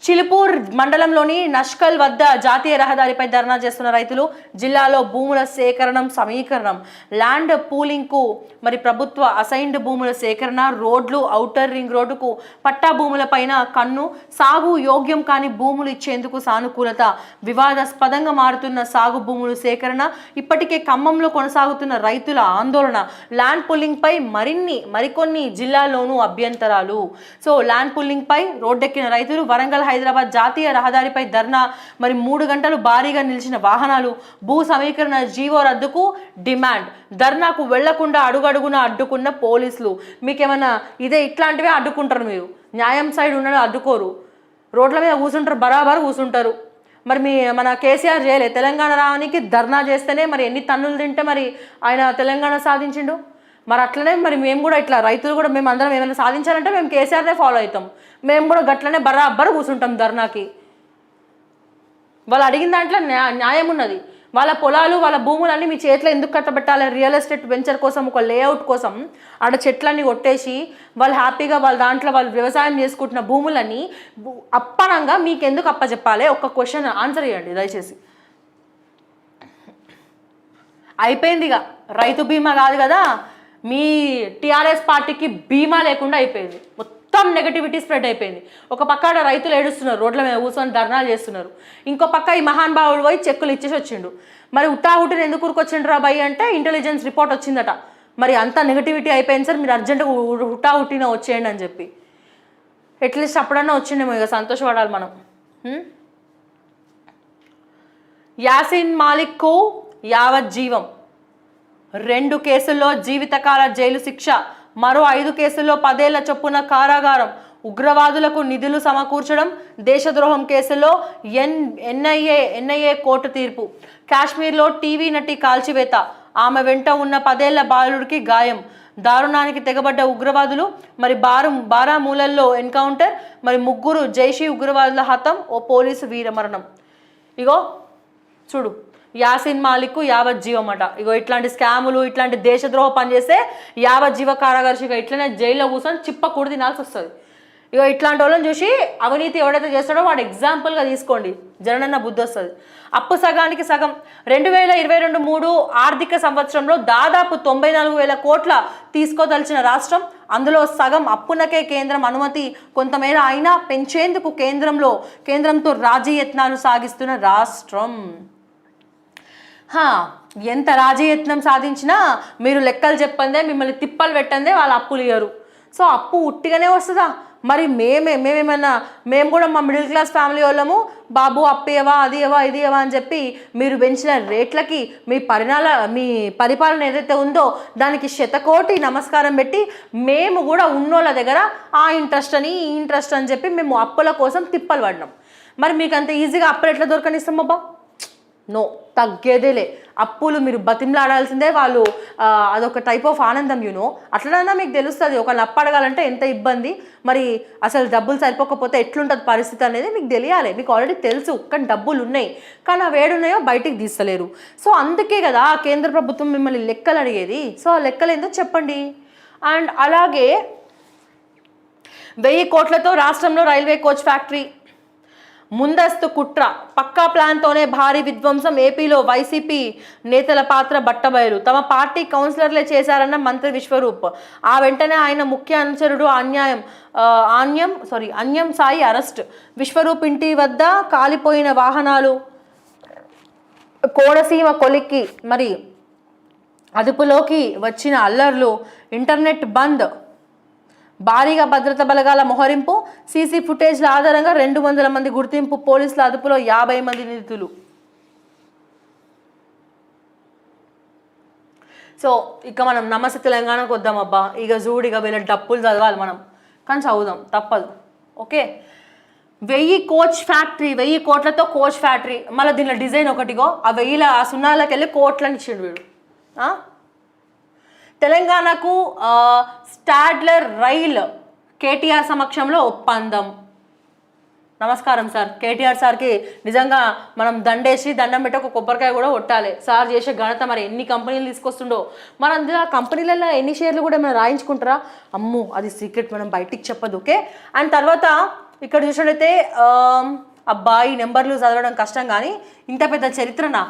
చిలుపూర్ మండలంలోని నష్కల్ వద్ద జాతీయ రహదారిపై ధర్నా చేస్తున్న రైతులు జిల్లాలో భూముల సేకరణం సమీకరణం, ల్యాండ్ పూలింగ్కు మరి ప్రభుత్వ అసైన్డ్ భూముల సేకరణ, రోడ్లు, ఔటర్ రింగ్ రోడ్డుకు పట్టా భూములపైన కన్ను, సాగు యోగ్యం కాని భూములు ఇచ్చేందుకు సానుకూలత, వివాదాస్పదంగా మారుతున్న సాగు భూములు సేకరణ, ఇప్పటికే ఖమ్మంలో కొనసాగుతున్న రైతుల ఆందోళన, ల్యాండ్ పూలింగ్ పై మరికొన్ని జిల్లాల్లోనూ అభ్యంతరాలు. సో ల్యాండ్ పూలింగ్ పై రోడ్డెక్కిన రైతులు, వరంగల్ హైదరాబాద్ జాతీయ రహదారిపై ధర్నా, మరి 3 గంటలు భారీగా నిలిచిన వాహనాలు, భూ సమీకరణ జీవో రద్దుకు డిమాండ్, ధర్నాకు వెళ్లకుండా అడుగడుగున అడ్డుకున్న పోలీసులు. మీకేమన్నా ఇదే ఇట్లాంటివే అడ్డుకుంటారు, మీరు న్యాయం సైడ్ ఉన్న అడ్డుకోరు, రోడ్ల మీద కూర్చుంటారు, బరాబర్ కూర్చుంటారు. మరి మన కేసీఆర్ చేయలే, తెలంగాణ రావడానికి ధర్నా చేస్తేనే మరి ఎన్ని తన్నులు తింటే మరి ఆయన తెలంగాణ సాధించిండు. మరి అట్లనే మరి మేము కూడా ఇట్లా రైతులు కూడా మేము అందరం ఏమైనా సాధించాలంటే మేము కేసీఆర్నే ఫాలో అవుతాం, మేము కూడా గట్లనే బరాబర్ కూర్చుంటాం ధర్నాకి. వాళ్ళు అడిగిన దాంట్లో న్యాయం ఉన్నది. వాళ్ళ పొలాలు వాళ్ళ భూములన్నీ మీ చేతిలో ఎందుకు కట్టబెట్టాలి? రియల్ ఎస్టేట్ వెంచర్ కోసం, ఒక లేఅవుట్ కోసం ఆడ చెట్లన్నీ కొట్టేసి వాళ్ళు హ్యాపీగా వాళ్ళ దాంట్లో వాళ్ళు వ్యవసాయం చేసుకుంటున్న భూములన్నీ అప్పనంగా మీకు ఎందుకు అప్పచెప్పాలి? ఒక్క క్వశ్చన్ ఆన్సర్ చేయండి దయచేసి. అయిపోయింది ఇక, రైతు బీమా కాదు కదా, మీ టీఆర్ఎస్ పార్టీకి బీమా లేకుండా అయిపోయింది. మొత్తం నెగటివిటీ స్ప్రెడ్ అయిపోయింది. ఒక పక్క రైతులు ఏడుస్తున్నారు, రోడ్ల మీద కూర్చొని ధర్నాలు చేస్తున్నారు, ఇంకో పక్క ఈ మహాన్ భావుడు పోయి చెక్కులు ఇచ్చేసి వచ్చిండు. మరి ఉట్టాహుటిని ఎందుకు ఊరుకొచ్చిండ్రు రా భయ్ అంటే ఇంటెలిజెన్స్ రిపోర్ట్ వచ్చిందట. మరి అంత నెగటివిటీ అయిపోయింది సార్, మీరు అర్జెంటుగా హుటాహుటిన వచ్చేయండి అని చెప్పి. అట్లీస్ట్ అప్పుడన్నా వచ్చిండేమో, ఇక సంతోషపడాలి మనం. యాసిన్ మాలిక్కు యావజ్జీవం, 2 కేసుల్లో జీవితకాల జైలు శిక్ష, మరో 5 కేసుల్లో 10 ఏళ్ల చొప్పున కారాగారం. ఉగ్రవాదులకు నిధులు సమకూర్చడం, దేశద్రోహం కేసులో ఎన్ఐఏ కోర్టు తీర్పు. కాశ్మీర్లో టీవీ నటి కాల్చివేత, ఆమె వెంట ఉన్న 10 ఏళ్ల బాలుడికి గాయం. దారుణానికి తెగబడ్డ ఉగ్రవాదులు, మరి బారామూలల్లో ఎన్కౌంటర్, మరి 3 జైషీ ఉగ్రవాదుల హతం, ఓ పోలీసు వీరమరణం. ఇగో చూడు, యాసిన్ మాలిక్ యావజ్జీవం అట. ఇగో ఇట్లాంటి స్కాములు, ఇట్లాంటి దేశద్రోహ పనిచేస్తే యావజ్జీవ కారాగార శిక్ష, ఇట్లనే జైల్లో కూర్చొని చిప్ప కూడి తినాల్సి వస్తుంది. ఇగో ఇట్లాంటి వాళ్ళని చూసి అవినీతి ఎవడైతే చేస్తాడో వాడు ఎగ్జాంపుల్గా తీసుకోండి, జననన్న బుద్ధి వస్తుంది. అప్పు సగానికి సగం. 2022-23 ఆర్థిక సంవత్సరంలో దాదాపు 94,000 కోట్ల తీసుకోదలిచిన రాష్ట్రం, అందులో సగం అప్పునకే కేంద్రం అనుమతి కొంతమేర అయినా పెంచేందుకు కేంద్రంతో రాజీ యత్నాలు సాగిస్తున్న రాష్ట్రం. ఎంత రాజయత్నం సాధించినా మీరు లెక్కలు చెప్పందే, మిమ్మల్ని తిప్పలు పెట్టందే వాళ్ళు అప్పులు ఇయ్యరు. సో అప్పు ఉట్టిగానే వస్తుందా? మరి మేము కూడా మా మిడిల్ క్లాస్ ఫ్యామిలీ వాళ్ళము, బాబు అప్పేవా, అది ఏవా, ఇది ఏవా అని చెప్పి మీరు పెంచిన రేట్లకి మీ పరిపాలన ఏదైతే ఉందో దానికి శతకోటి నమస్కారం పెట్టి మేము కూడా ఉన్నోళ్ళ దగ్గర ఆ ఇంట్రెస్ట్ అని ఈ ఇంట్రెస్ట్ అని చెప్పి మేము అప్పుల కోసం తిప్పలు పడినాం. మరి మీకు అంత ఈజీగా అప్పులు ఎట్లా దొరకనిస్తాం బాబా? నో, తగ్గేదేలే. అప్పులు మీరు బతిమలాడాల్సిందే. వాళ్ళు అదొక టైప్ ఆఫ్ ఆనందం, యూనో. అట్లనైనా మీకు తెలుస్తుంది ఒకళ్ళని అప్పు అడగాలంటే ఎంత ఇబ్బంది, మరి అసలు డబ్బులు సరిపోకపోతే ఎట్లుంటుంది పరిస్థితి అనేది మీకు తెలియాలి. మీకు ఆల్రెడీ తెలుసు, కానీ డబ్బులు ఉన్నాయి, కానీ అవి ఏడున్నాయో బయటికి తీస్తలేరు. సో అందుకే కదా కేంద్ర ప్రభుత్వం మిమ్మల్ని లెక్కలు అడిగేది. సో ఆ లెక్కలు ఏందో చెప్పండి. అండ్ అలాగే 1000 కోట్లతో రాష్ట్రంలో రైల్వే కోచ్ ఫ్యాక్టరీ, ముందస్తు కుట్ర, పక్కా ప్లాన్తోనే భారీ విధ్వంసం. ఏపీలో వైసీపీ నేతల పాత్ర బట్టబయలు. తమ పార్టీ కౌన్సిలర్లే చేశారన్న మంత్రి విశ్వరూప్. ఆ వెంటనే ఆయన ముఖ్య అనుచరుడు అన్యం సాయి అరెస్ట్. విశ్వరూప్ ఇంటి వద్ద కాలిపోయిన వాహనాలు, కోనసీమ కొలిక్కి మరి అదుపులోకి వచ్చిన అల్లర్లు, ఇంటర్నెట్ బంద్, భారీగా భద్రతా బలగాల మోహరింపు, సీసీ ఫుటేజ్ల ఆధారంగా 200 మంది గుర్తింపు, పోలీసుల అదుపులో 50 మంది నిందితులు. సో ఇక మనం నమస్తే తెలంగాణకు వద్దాం అబ్బా. ఇక చూడిగా వీళ్ళ డప్పులు చదవాలి మనం, కానీ చదువుదాం తప్పదు. ఓకే, 1000 కోచ్ ఫ్యాక్టరీ, 1000 కోట్లతో కోచ్ ఫ్యాక్టరీ. మళ్ళీ దీనిలో డిజైన్ ఒకటిగో, ఆ 1000 ఆ సున్నాలకి వెళ్ళి కోట్లని ఇచ్చిండు వీడు. తెలంగాణకు స్టాడ్లర్ రైల్ కేటీఆర్ సమక్షంలో ఒప్పందం. నమస్కారం సార్. కేటీఆర్ సార్కి నిజంగా మనం దండేసి దండం పెట్టి ఒక కొబ్బరికాయ కూడా కొట్టాలి. సార్ చేసే ఘనత మరి ఎన్ని కంపెనీలు తీసుకొస్తుండో, మన అందులో ఆ కంపెనీలలో ఎన్ని షేర్లు కూడా మనం రాయించుకుంటారా? అమ్ము అది సీక్రెట్, మనం బయటికి చెప్పదు. ఓకే. అండ్ తర్వాత ఇక్కడ చూసినట్టయితే అబ్బాయి నెంబర్లు చదవడం కష్టం, కానీ ఇంత పెద్ద చరిత్రనా?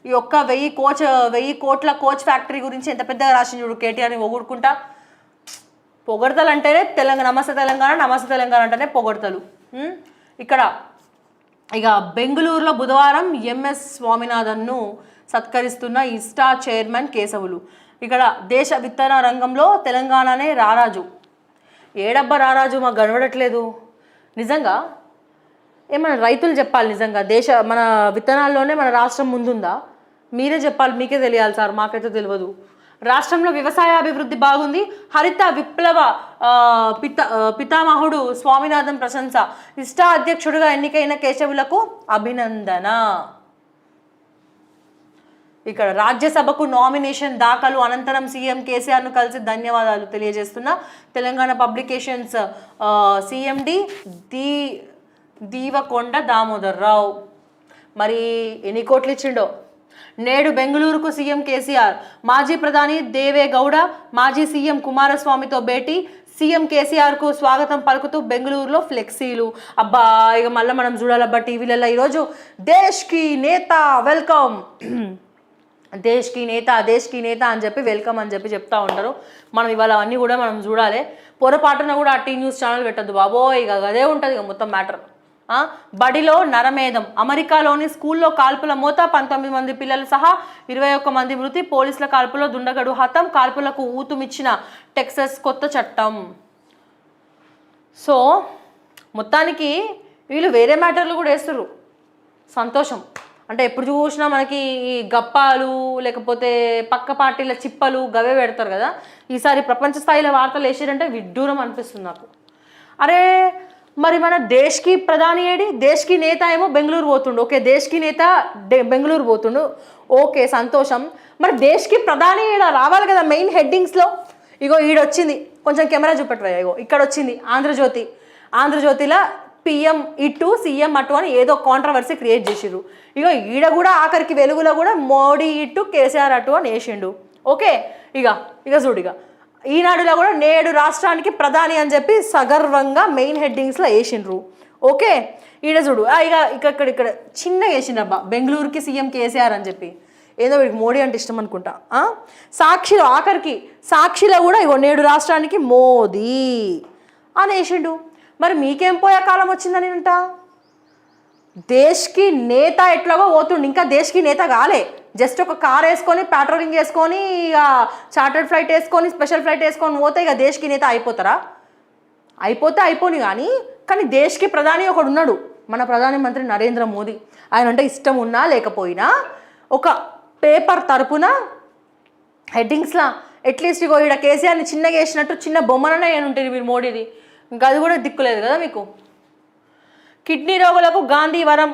ఈ ఒక్క 1000 కోట్ల కోచ్ ఫ్యాక్టరీ గురించి ఎంత పెద్దగా రాసింది చూడు కేటీఆర్ని పొగుడుకుంటా. పొగడతలు అంటేనే నమస్తే తెలంగాణ అంటేనే పొగడతలు. ఇక్కడ ఇక బెంగళూరులో బుధవారం ఎంఎస్ స్వామినాథన్ను సత్కరిస్తున్న ఇస్టా చైర్మన్ కేశవులు. ఇక్కడ దేశ విత్తన రంగంలో తెలంగాణనే రారాజు. ఏడబ్బా రారాజు మాకు కనబడట్లేదు. నిజంగా ఏమన్నా రైతులు చెప్పాలి. నిజంగా మన విత్తనాల్లోనే మన రాష్ట్రం ముందుందా? మీరే చెప్పాలి, మీకే తెలియాలి సార్, మాకైతే తెలియదు. రాష్ట్రంలో వ్యవసాయ అభివృద్ధి బాగుంది. హరిత విప్లవ పితామహుడు స్వామినాథన్ ప్రశంస. ఇష్టా అధ్యక్షుడిగా ఎన్నికైన కేశవులకు అభినందన. ఇక్కడ రాజ్యసభకు నామినేషన్ దాఖలు అనంతరం సీఎం కేసీఆర్ను కలిసి ధన్యవాదాలు తెలియజేస్తున్న తెలంగాణ పబ్లికేషన్స్ సిఎండి దీవకొండ దామోదర్ రావు. మరి ఎన్ని కోట్లు ఇచ్చిండో. నేడు బెంగళూరుకు సీఎం కేసీఆర్, మాజీ ప్రధాని దేవే గౌడ, మాజీ సీఎం కుమారస్వామితో భేటీ. సీఎం కేసీఆర్కు స్వాగతం పలుకుతూ బెంగళూరులో ఫ్లెక్సీలు. అబ్బా ఇక మళ్ళీ మనం చూడాలబ్బా టీవీలలో ఈరోజు దేశ్కి నేత వెల్కమ్, దేశ్కి నేత అని చెప్పి వెల్కమ్ అని చెప్పి చెప్తా ఉంటారు. మనం ఇవాళ అవన్నీ కూడా మనం చూడాలి. పొరపాటున కూడా ఆ న్యూస్ ఛానల్ పెట్టద్దు బాబోయ్, ఇక అదే ఉంటుంది ఇక మొత్తం మ్యాటర్. బడిలో నరమేధం. అమెరికాలోని స్కూల్లో కాల్పుల మోత, 19 మంది పిల్లలు సహా 21 మంది మృతి. పోలీసుల కాల్పులో దుండగడు హతం. కాల్పులకు ఊతుమిచ్చిన టెక్సస్ కొత్త చట్టం. సో మొత్తానికి వీళ్ళు వేరే మ్యాటర్లు కూడా వేస్తుర్రు. సంతోషం. అంటే ఎప్పుడు చూసినా మనకి ఈ గప్పాలు లేకపోతే పక్క పార్టీల చిప్పలు గవే పెడతారు కదా. ఈసారి ప్రపంచ స్థాయిలో వార్తలు వేసారంటే విడ్డూరం అనిపిస్తుంది నాకు. అరే మరి మన దేశ్కి ప్రధాని ఏడి? దేశ్కి నేత ఏమో బెంగళూరు పోతుండు. ఓకే, దేశ్కి నేత బెంగళూరు పోతుండు. ఓకే, సంతోషం. మరి దేశ్కి ప్రధాని ఈడ రావాలి కదా మెయిన్ హెడ్డింగ్స్లో. ఇగో ఈడొచ్చింది, కొంచెం కెమెరా చూపెట్టవా. ఇగో ఇక్కడ వచ్చింది ఆంధ్రజ్యోతిలో పిఎం ఇటు సీఎం అటు అని ఏదో కాంట్రవర్సీ క్రియేట్ చేసిర్రు. ఇగో ఈడ కూడా ఆఖరికి వెలుగులో కూడా మోడీ ఇటు కేసీఆర్ అటు అని వేసిండు. ఓకే, ఇక చూడు, ఈనాడులో కూడా నేడు రాష్ట్రానికి ప్రధాని అని చెప్పి సగర్వంగా మెయిన్ హెడ్డింగ్స్లో వేసిండ్రు. ఓకే, ఈడ చూడు ఇక్కడ చిన్నగా వేసిండ్రబ్బా బెంగళూరుకి సీఎం కేసీఆర్ అని చెప్పి. ఏదో వీడికి మోడీ అంటే ఇష్టం అనుకుంటా. సాక్షిలో ఆఖరికి సాక్షిలో కూడా ఇగో నేడు రాష్ట్రానికి మోదీ అని వేసిండు. మరి మీకేం పోయే కాలం వచ్చిందని అంట. దేశ్కి నేత ఎట్లాగో పోతుండు, ఇంకా దేశ్కి నేత కాలే. జస్ట్ ఒక కార్ వేసుకొని పెట్రోలింగ్ చేసుకొని ఇక చార్టర్డ్ ఫ్లైట్ వేసుకొని స్పెషల్ ఫ్లైట్ వేసుకొని పోతే ఇక దేశ్కి నేత అయిపోతారా? అయిపోని కానీ దేశ్కి ప్రధాని ఒకడు ఉన్నాడు, మన ప్రధానమంత్రి నరేంద్ర మోదీ. ఆయన అంటే ఇష్టం ఉన్నా లేకపోయినా ఒక పేపర్ తరపున హెడ్డింగ్స్లా అట్లీస్ట్ ఇగో ఇక్కడ కేసీఆర్ని చిన్నగా వేసినట్టు చిన్న బొమ్మలనే అని ఉంటుంది మీరు మోడీది. ఇంకా అది కూడా దిక్కులేదు కదా మీకు. కిడ్నీ రోగులకు గాంధీ వరం.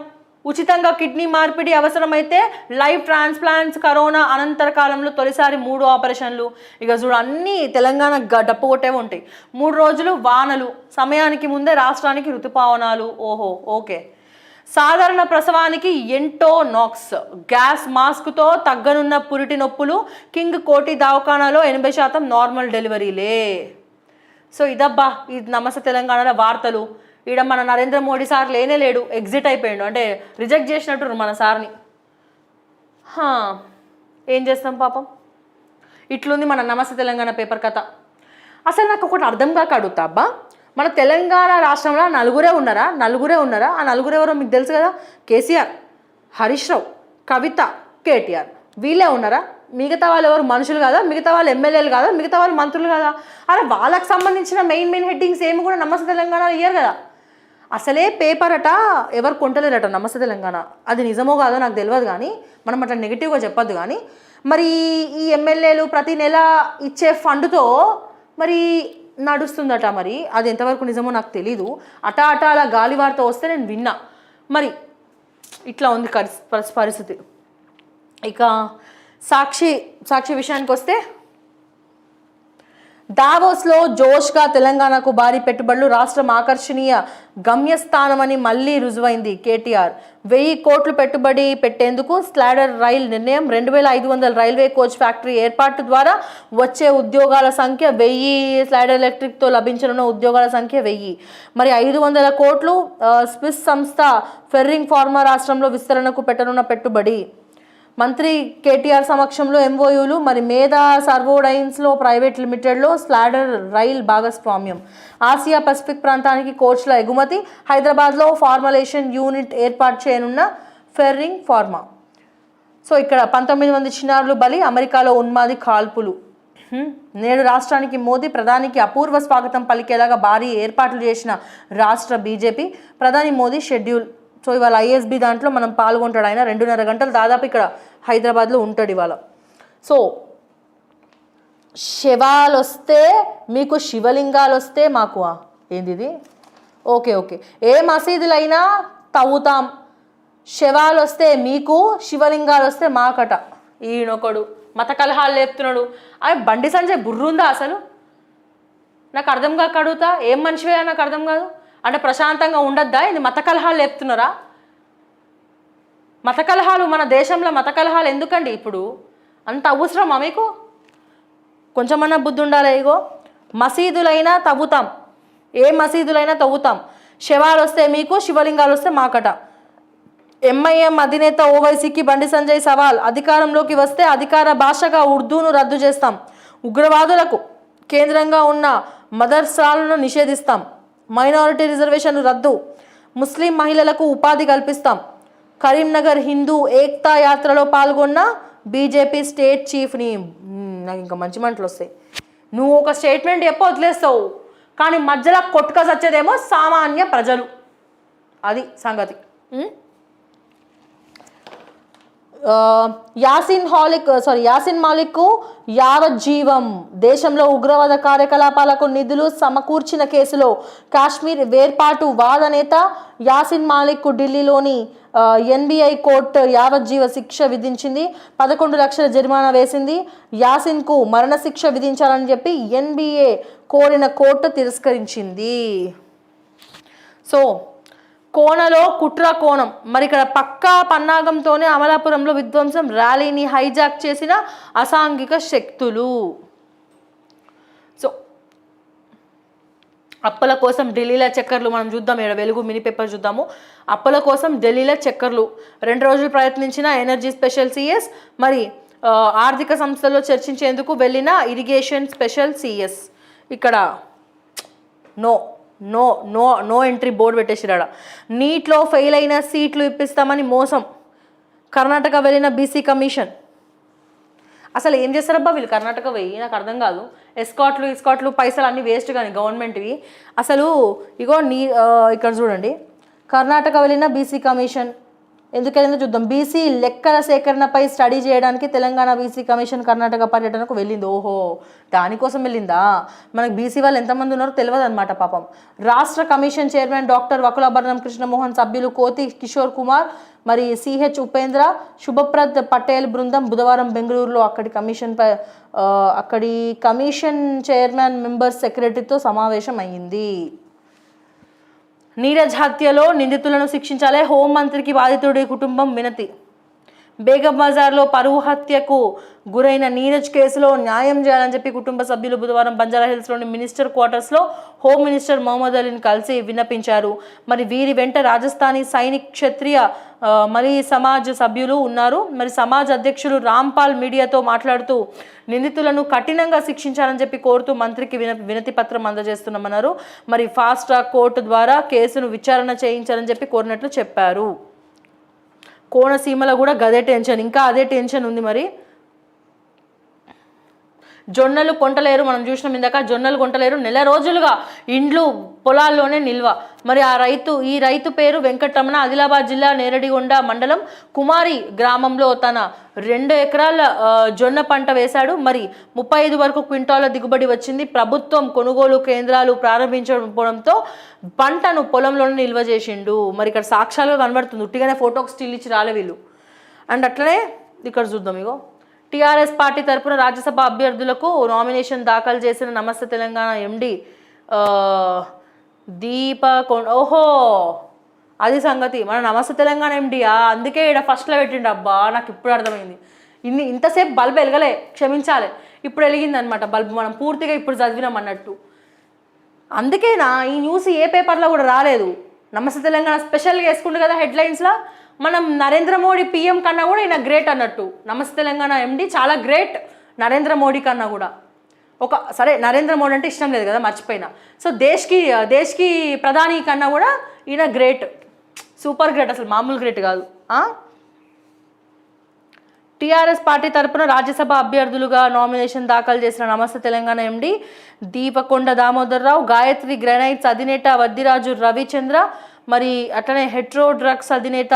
ఉచితంగా కిడ్నీ మార్పిడి అవసరమైతే లైవ్ ట్రాన్స్ప్లాంట్స్. కరోనా అనంతర కాలంలో తొలిసారి 3 ఆపరేషన్లు. ఇక చూడు అన్నీ తెలంగాణ డప్పు కొట్టేవి ఉంటాయి. 3 రోజులు వానలు, సమయానికి ముందే రాష్ట్రానికి ఋతుపవనాలు. ఓహో, ఓకే. సాధారణ ప్రసవానికి ఎంటో నాక్స్ గ్యాస్ మాస్క్తో తగ్గనున్న పురిటి నొప్పులు. కింగ్ కోటి దవాఖానాలో 80% నార్మల్ డెలివరీలే. సో ఇదబ్బా ఈ నమస్తే తెలంగాణలో వార్తలు. ఈడ మన నరేంద్ర మోడీ సార్ లేడు, ఎగ్జిట్ అయిపోయాడు, అంటే రిజెక్ట్ చేసినట్టు మన సార్ని. ఏం చేస్తాం పాపం. ఇట్లుంది మన నమస్తే తెలంగాణ పేపర్ కథ. అసలు నాకు ఒకటి అర్థం కాక అడుగుతా అబ్బా, మన తెలంగాణ రాష్ట్రంలో నలుగురే ఉన్నారా? ఆ నలుగురు ఎవరో మీకు తెలుసు కదా. కేసీఆర్, హరీష్ రావు, కవిత, కేటీఆర్, వీళ్ళే ఉన్నారా? మిగతా వాళ్ళు ఎవరు మనుషులు కాదా? మిగతా వాళ్ళు ఎమ్మెల్యేలు కాదా? మిగతా వాళ్ళు మంత్రులు కాదా? అరే వాళ్ళకి సంబంధించిన మెయిన్ హెడ్డింగ్స్ ఏమి కూడా నమస్తే తెలంగాణ ఇయ్యారు కదా. అసలే పేపర్ అట ఎవరు కొంటలేరట నమస్తే తెలంగాణ. అది నిజమో కాదో నాకు తెలియదు, కానీ మనం అట్లా నెగిటివ్గా చెప్పొద్దు. కానీ మరి ఈ ఎమ్మెల్యేలు ప్రతి నెల ఇచ్చే ఫండ్తో మరి నడుస్తుందట. మరి అది ఎంతవరకు నిజమో నాకు తెలీదు. అలా గాలి వార్త వస్తే నేను విన్నా. మరి ఇట్లా ఉంది పరిస్థితి. ఇక సాక్షి విషయానికి వస్తే దావోస్లో జోష్గా తెలంగాణకు భారీ పెట్టుబడులు, రాష్ట్రం ఆకర్షణీయ గమ్యస్థానమని మళ్లీ రుజువైంది. కేటీఆర్ 1000 కోట్లు పెట్టుబడి పెట్టేందుకు స్లాడర్ రైల్ నిర్ణయం. 2500 రైల్వే కోచ్ ఫ్యాక్టరీ ఏర్పాటు ద్వారా వచ్చే ఉద్యోగాల సంఖ్య 1000. స్లాడర్ ఎలక్ట్రిక్తో లభించనున్న ఉద్యోగాల సంఖ్య 1000. మరి 500 కోట్లు స్విస్ సంస్థ ఫెర్రింగ్ ఫార్మా రాష్ట్రంలో విస్తరణకు పెట్టనున్న పెట్టుబడి. మంత్రి కేటీఆర్ సమక్షంలో ఎంఓయూలు. మరి మేధా సర్వోడైన్స్లో ప్రైవేట్ లిమిటెడ్లో స్లాడర్ రైల్ భాగస్వామ్యం. ఆసియా పసిఫిక్ ప్రాంతానికి కోచ్ల ఎగుమతి. హైదరాబాద్లో ఫార్మలేషన్ యూనిట్ ఏర్పాటు చేయనున్న ఫెర్రింగ్ ఫార్మా. సో ఇక్కడ 19 మంది చిన్నారులు బలి, అమెరికాలో ఉన్మాది కాల్పులు. నేడు రాష్ట్రానికి మోదీ, ప్రధానికి అపూర్వ స్వాగతం పలికేలాగా భారీ ఏర్పాట్లు చేసిన రాష్ట్ర బీజేపీ. ప్రధాని మోదీ షెడ్యూల్. సో ఇవాళ ఐఎస్బి దాంట్లో మనం పాల్గొంటాడు. ఆయన 2.5 గంటలు దాదాపు ఇక్కడ హైదరాబాద్లో ఉంటాడు ఇవాళ. సో శవాలు వస్తే మీకు, శివలింగాలు వస్తే మాకు. ఏంది ఇది? ఓకే, ఏ మసీదులైనా తవ్వుతాం, శవాలు వస్తే మీకు, శివలింగాలు వస్తే మాకట. ఈయనొకడు మత కలహాలు లేపుతున్నాడు. అవి బండి సంజయ్ బుర్రుందా అసలు? నాకు అర్థం కాక అడుగుతా, ఏం మనిషివే నాకు అర్థం కాదు. అంటే ప్రశాంతంగా ఉండద్దా? ఇది మత కలహాలు లేపుతున్నారా? మత కలహాలు, మన దేశంలో మత కలహాలు ఎందుకండి ఇప్పుడు? అంత అవసరమా మీకు? కొంచెమన్నా బుద్ధి ఉండాలి. ఇగో మసీదులైనా తవ్వుతాం, ఏ మసీదులైనా తవ్వుతాం, శవాలు వస్తే మీకు, శివలింగాలు వస్తే మాకట. ఎంఐఎం అధినేత ఓవైసీకి బండి సంజయ్ సవాల్. అధికారంలోకి వస్తే అధికార భాషగా ఉర్దూను రద్దు చేస్తాం, ఉగ్రవాదులకు కేంద్రంగా ఉన్న మదర్సాలను నిషేధిస్తాం, మైనారిటీ రిజర్వేషన్లు రద్దు, ముస్లిం మహిళలకు ఉపాధి కల్పిస్తాం. కరీంనగర్ హిందూ ఏక్తా యాత్రలో పాల్గొన్న బీజేపీ స్టేట్ చీఫ్ని. నాకు ఇంకా మంచి మంటలు వస్తాయి. నువ్వు ఒక స్టేట్మెంట్ చెప్పి వదిలేస్తావు, కానీ మధ్యలో కొట్టుక సచ్చేదేమో సామాన్య ప్రజలు. అది సంగతి. యాసిన్ మాలిక్ యావజ్జీవం. దేశంలో ఉగ్రవాద కార్యకలాపాలకు నిధులు సమకూర్చిన కేసులో కాశ్మీర్ వేర్పాటు వాద నేత యాసిన్ మాలిక్ ఢిల్లీలోని ఎన్బిఐ కోర్టు యావజ్జీవ శిక్ష విధించింది. 11 లక్షల జరిమానా వేసింది. యాసిన్కు మరణశిక్ష విధించాలని చెప్పి ఎన్బిఏ కోరిన కోర్టు తిరస్కరించింది. సో కోనలో కుట్ర కోణం. మరి ఇక్కడ పక్కా పన్నాగంతోనే అమలాపురంలో విధ్వంసం, ర్యాలీని హైజాక్ చేసిన అసాంఘిక శక్తులు. సో అప్పల కోసం ఢిల్లీలో చక్కర్లు మనం చూద్దాం. ఇక్కడ వెలుగు మినీ పేపర్ చూద్దాము. అప్పల కోసం ఢిల్లీలో చక్కర్లు. 2 రోజులు ప్రయత్నించిన ఎనర్జీ స్పెషల్ సిఎస్. మరి ఆర్థిక సంస్థల్లో చర్చించేందుకు వెళ్ళిన ఇరిగేషన్ స్పెషల్ సిఎస్. ఇక్కడ no no no no entry board పెట్టేసిరాడ. నీట్లో ఫెయిల్ అయిన సీట్లు ఇప్పిస్తామని మోసం. కర్ణాటక వెళ్ళిన బీసీ కమిషన్. అసలు ఏం చేస్తారబ్బా వీళ్ళు కర్ణాటక పోయి? నాకు అర్థం కాదు. ఎస్కాట్లు పైసలు అన్నీ వేస్ట్ కానీ గవర్నమెంట్వి. అసలు ఇగో ఇక్కడ చూడండి, కర్ణాటక వెళ్ళిన బీసీ కమిషన్. ఎందుకైనా చూద్దాం. బీసీ లెక్కల సేకరణపై స్టడీ చేయడానికి తెలంగాణ బీసీ కమిషన్ కర్ణాటక పర్యటనకు వెళ్ళింది. ఓహో, దానికోసం వెళ్ళిందా? మనకు బీసీ వాళ్ళు ఎంతమంది ఉన్నారో తెలియదు అనమాట పాపం. రాష్ట్ర commission chairman doctor Vakulabharanam Krishnamohan, సభ్యులు కోతి కిషోర్ కుమార్, మరి సిహెచ్ ఉపేంద్ర, శుభప్రద్ పటేల్ బృందం బుధవారం బెంగళూరులో అక్కడి కమిషన్ చైర్మన్ మెంబర్స్ సెక్రటరీతో సమావేశం అయ్యింది. నీరజ్ హత్యలో నిందితులను శిక్షించాలే, హోంమంత్రికి బాధితుడి కుటుంబం వినతి. బేగం బజార్లో పరువు హత్యకు గురైన నీరజ్ కేసులో న్యాయం చేయాలని చెప్పి కుటుంబ సభ్యులు బుధవారం బంజారాహిల్స్లోని మినిస్టర్ క్వార్టర్స్లో హోమ్ మినిస్టర్ మొహమ్మద్ అలీని కలిసి విన్నపించారు. మరి వీరి వెంట రాజస్థానీ సైనిక్ క్షత్రియ మరి సమాజ్ సభ్యులు ఉన్నారు. మరి సమాజ్ అధ్యక్షులు రాంపాల్ మీడియాతో మాట్లాడుతూ నిందితులను కఠినంగా శిక్షించాలని చెప్పి కోరుతూ మంత్రికి వినతి పత్రం అందజేస్తున్నామన్నారు. మరి ఫాస్ట్ ట్రాక్ కోర్టు ద్వారా కేసును విచారణ చేయించాలని చెప్పి కోరినట్లు చెప్పారు. కోనసీమలో కూడా గదే టెన్షన్, ఇంకా అదే టెన్షన్ ఉంది. మరి జొన్నలు కొంటలేరు, మనం చూసినాం ఇందాక. జొన్నలు కొంటలేరు, నెల రోజులుగా ఇండ్లు పొలాల్లోనే నిల్వ. మరి ఈ రైతు పేరు వెంకటరమణ. ఆదిలాబాద్ జిల్లా నేరడిగొండ మండలం కుమారి గ్రామంలో తన 2 ఎకరాల జొన్న పంట వేశాడు. మరి 35 వరకు క్వింటాల దిగుబడి వచ్చింది. ప్రభుత్వం కొనుగోలు కేంద్రాలు ప్రారంభించడంతో పంటను పొలంలోనే నిల్వ చేసిండు. మరి ఇక్కడ సాక్ష్యాలుగా కనబడుతుంది, ఉట్టిగానే ఫోటోకి స్టిల్ ఇచ్చి రాలే వీళ్ళు. అండ్ అట్లనే ఇక్కడ చూద్దాం. ఇగో టీఆర్ఎస్ పార్టీ తరపున రాజ్యసభ అభ్యర్థులకు నామినేషన్ దాఖలు చేసిన నమస్తే తెలంగాణ ఎండి ఓహో అది సంగతి. మన నమస్తే తెలంగాణ ఎండియా, అందుకే ఇక్కడ ఫస్ట్లో పెట్టిండు. అబ్బా నాకు ఇప్పుడు అర్థమైంది. ఇంతసేపు బల్బ్ వెలగలే, క్షమించాలి, ఇప్పుడు వెలిగింది అనమాట బల్బ్. మనం పూర్తిగా ఇప్పుడు చదివినాం అన్నట్టు. అందుకేనా ఈ న్యూస్ ఏ పేపర్లో కూడా రాలేదు. నమస్తే తెలంగాణ స్పెషల్గా వేసుకుంటు కదా హెడ్లైన్స్లో. మనం నరేంద్ర మోడీ పీఎం కన్నా కూడా ఈయన గ్రేట్ అన్నట్టు. నమస్తే తెలంగాణ ఎండి చాలా గ్రేట్ నరేంద్ర మోడీ కన్నా కూడా. సరే నరేంద్ర మోడీ అంటే ఇష్టం లేదు కదా, మర్చిపోయినా. సో దేశ్కి ప్రధాని కన్నా కూడా ఈయన గ్రేట్, సూపర్ గ్రేట్, అసలు మామూలు గ్రేట్ కాదు. టీఆర్ఎస్ పార్టీ తరపున రాజ్యసభ అభ్యర్థులుగా నామినేషన్ దాఖలు చేసిన నమస్తే తెలంగాణ ఎండి దీపకొండ దామోదర్రావు, గాయత్రి గ్రెనైట్స్ అధినేత వద్దిరాజు రవిచంద్ర, మరి అట్లనే హెట్రో డ్రగ్స్ అధినేత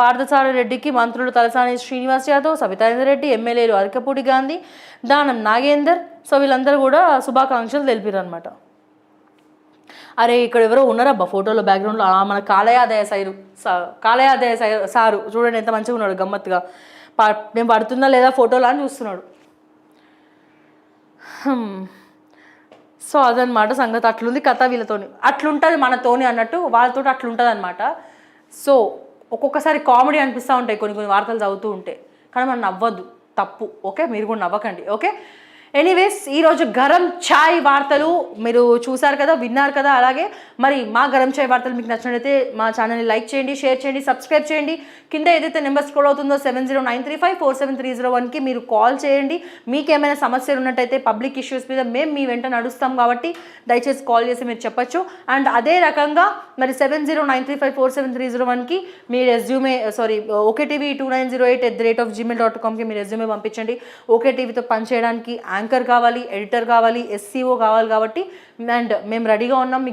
పార్థసార రెడ్డికి మంత్రులు తలసాని శ్రీనివాస్ యాదవ్, సబితారేందర్ రెడ్డి, ఎమ్మెల్యేలు అరకపూడి గాంధీ, దానం నాగేందర్, సో వీళ్ళందరూ కూడా శుభాకాంక్షలు తెలిపారు అనమాట. అరే ఇక్కడ ఎవరో ఉన్నారబ్బా ఫోటోలో బ్యాక్గ్రౌండ్లో, మన కాలయాదయ సారు చూడండి ఎంత మంచిగా ఉన్నాడు, గమ్మత్తుగా. నేను పడుతున్నా లేదా ఫోటోలో అని చూస్తున్నాడు. సో అదనమాట సంగతి. అట్లుంది కథ వీళ్ళతోని, అట్లుంటుంది మనతోని అన్నట్టు, వాళ్ళతో అట్లుంటుంది అనమాట. సో ఒక్కొక్కసారి కామెడీ అనిపిస్తూ ఉంటాయి కొన్ని వార్తలు చదువుతూ ఉంటే, కానీ మనం నవ్వద్దు, తప్పు. ఓకే, మీరు కూడా నవ్వకండి. ఓకే, ఎనీవేస్ ఈరోజు గరం ఛాయ్ వార్తలు మీరు చూసారు కదా, విన్నారు కదా. అలాగే మరి మా గరం ఛాయ్ వార్తలు మీకు నచ్చినట్లయితే మా ఛానల్ని లైక్ చేయండి, షేర్ చేయండి, సబ్స్క్రైబ్ చేయండి. కింద ఏదైతే నెంబర్ స్క్రోల్ అవుతుందో 7093547301కి మీరు కాల్ చేయండి. మీకు ఏమైనా సమస్యలు ఉన్నట్టయితే పబ్లిక్ ఇష్యూస్ మీద మేము మీ వెంట నడుస్తాం కాబట్టి దయచేసి కాల్ చేసి మీరు చెప్పచ్చు. అండ్ అదే రకంగా మరి 7093547301కి మీ రెజ్యూమే okTv2908@gmail.comకి మీ రెజ్యూమే పంపించండి. ఓకే టీవీతో పనిచేయడానికి యాంకర్ కావాలి, ఎడిటర్ కావాలి, SEO కావాలి కాబట్టి, అండ్ మేము రెడీగా ఉన్నాం. మీకు